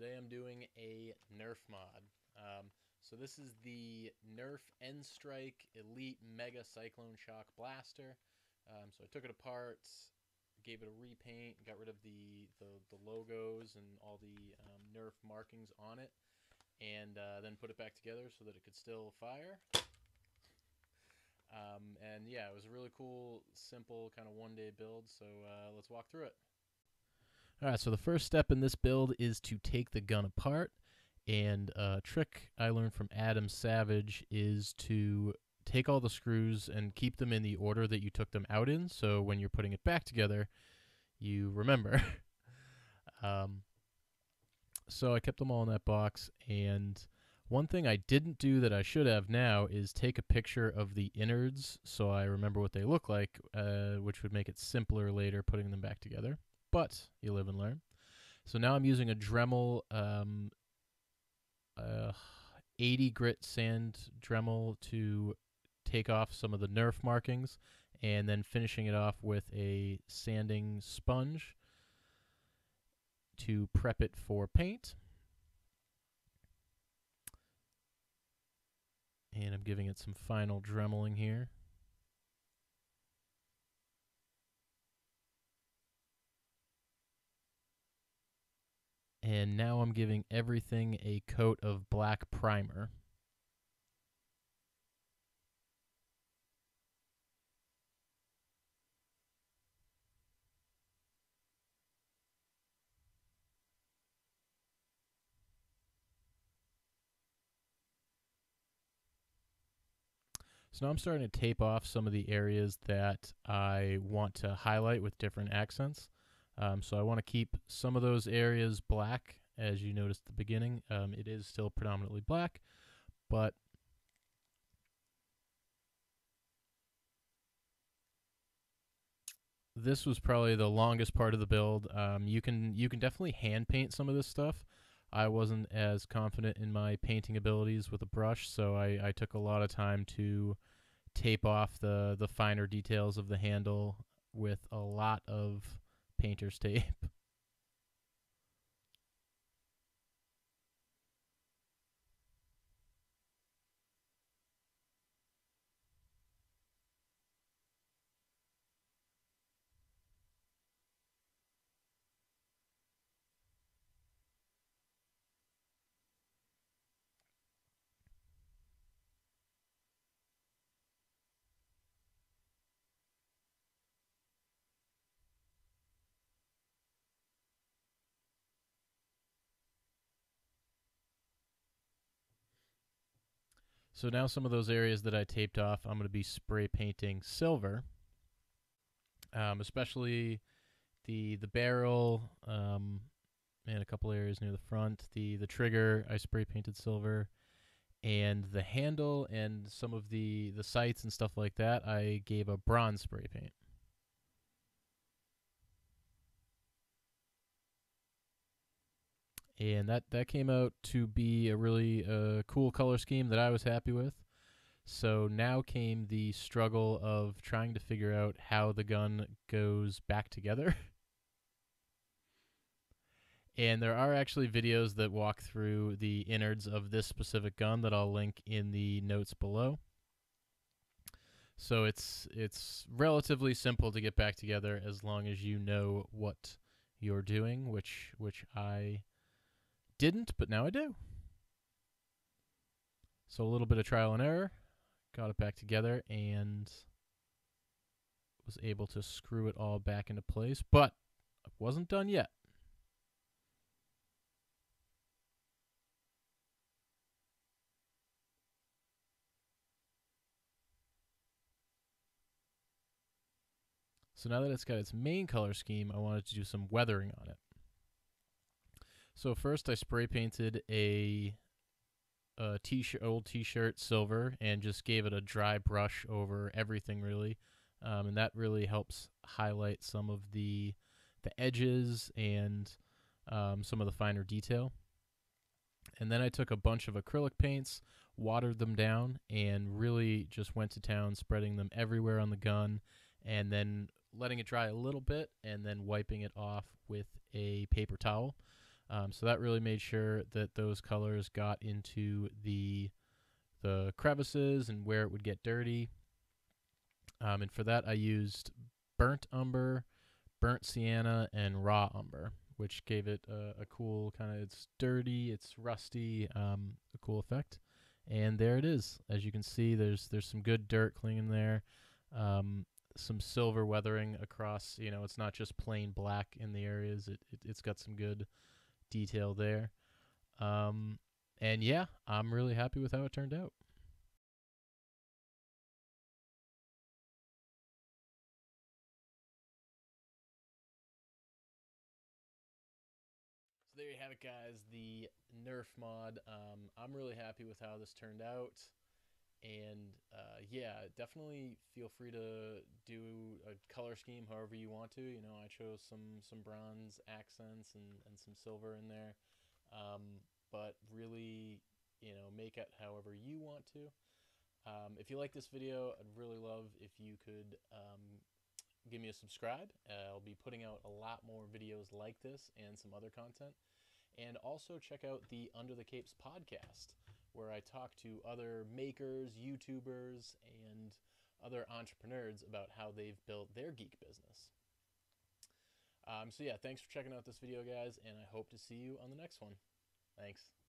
Today I'm doing a Nerf mod. So this is the Nerf N-Strike Elite Mega Cycloneshock Blaster. So I took it apart, gave it a repaint, got rid of the logos and all the Nerf markings on it, and then put it back together so that it could still fire. And yeah, it was a really cool, simple, kind of one-day build, so let's walk through it. Alright, so the first step in this build is to take the gun apart, and a trick I learned from Adam Savage is to take all the screws and keep them in the order that you took them out in, so when you're putting it back together, you remember. So I kept them all in that box, and one thing I didn't do that I should have now is take a picture of the innards so I remember what they look like, which would make it simpler later putting them back together. But you live and learn. So now I'm using a Dremel 80 grit sand Dremel to take off some of the Nerf markings, and then finishing it off with a sanding sponge to prep it for paint. And I'm giving it some final dremeling here. And now I'm giving everything a coat of black primer. So now I'm starting to tape off some of the areas that I want to highlight with different accents. So I want to keep some of those areas black, as you noticed at the beginning. It is still predominantly black, but this was probably the longest part of the build. You can definitely hand paint some of this stuff. I wasn't as confident in my painting abilities with a brush, so I took a lot of time to tape off the finer details of the handle with a lot of painter's tape. So now some of those areas that I taped off, I'm going to be spray painting silver, especially the barrel and a couple areas near the front. The trigger I spray painted silver, and the handle and some of the sights and stuff like that I gave a bronze spray paint. And that came out to be a really cool color scheme that I was happy with. So now came the struggle of trying to figure out how the gun goes back together. And there are actually videos that walk through the innards of this specific gun that I'll link in the notes below. So it's relatively simple to get back together as long as you know what you're doing, which I didn't, but now I do. So a little bit of trial and error, got it back together, and was able to screw it all back into place, but I wasn't done yet. So now that it's got its main color scheme, I wanted to do some weathering on it. So first I spray painted a old t-shirt silver and just gave it a dry brush over everything really. And that really helps highlight some of the edges and some of the finer detail. And then I took a bunch of acrylic paints, watered them down, and really just went to town, spreading them everywhere on the gun, and then letting it dry a little bit, and then wiping it off with a paper towel. So that really made sure that those colors got into the crevices and where it would get dirty. And for that, I used burnt umber, burnt sienna, and raw umber, which gave it a cool kind of, it's dirty, it's rusty, a cool effect. And there it is. As you can see, there's some good dirt clinging there, some silver weathering across. You know, it's not just plain black in the areas. It's got some good detail there. And yeah, I'm really happy with how it turned out. So there you have it, guys. The Nerf mod. I'm really happy with how this turned out. And yeah, definitely feel free to do a color scheme however you want to. You know, I chose some bronze accents and some silver in there. But really, you know, make it however you want to. If you like this video, I'd really love if you could give me a subscribe. I'll be putting out a lot more videos like this and some other content. And also check out the Under the Capes podcast, where I talk to other makers, YouTubers, and other entrepreneurs about how they've built their geek business. So yeah, thanks for checking out this video, guys, and I hope to see you on the next one. Thanks.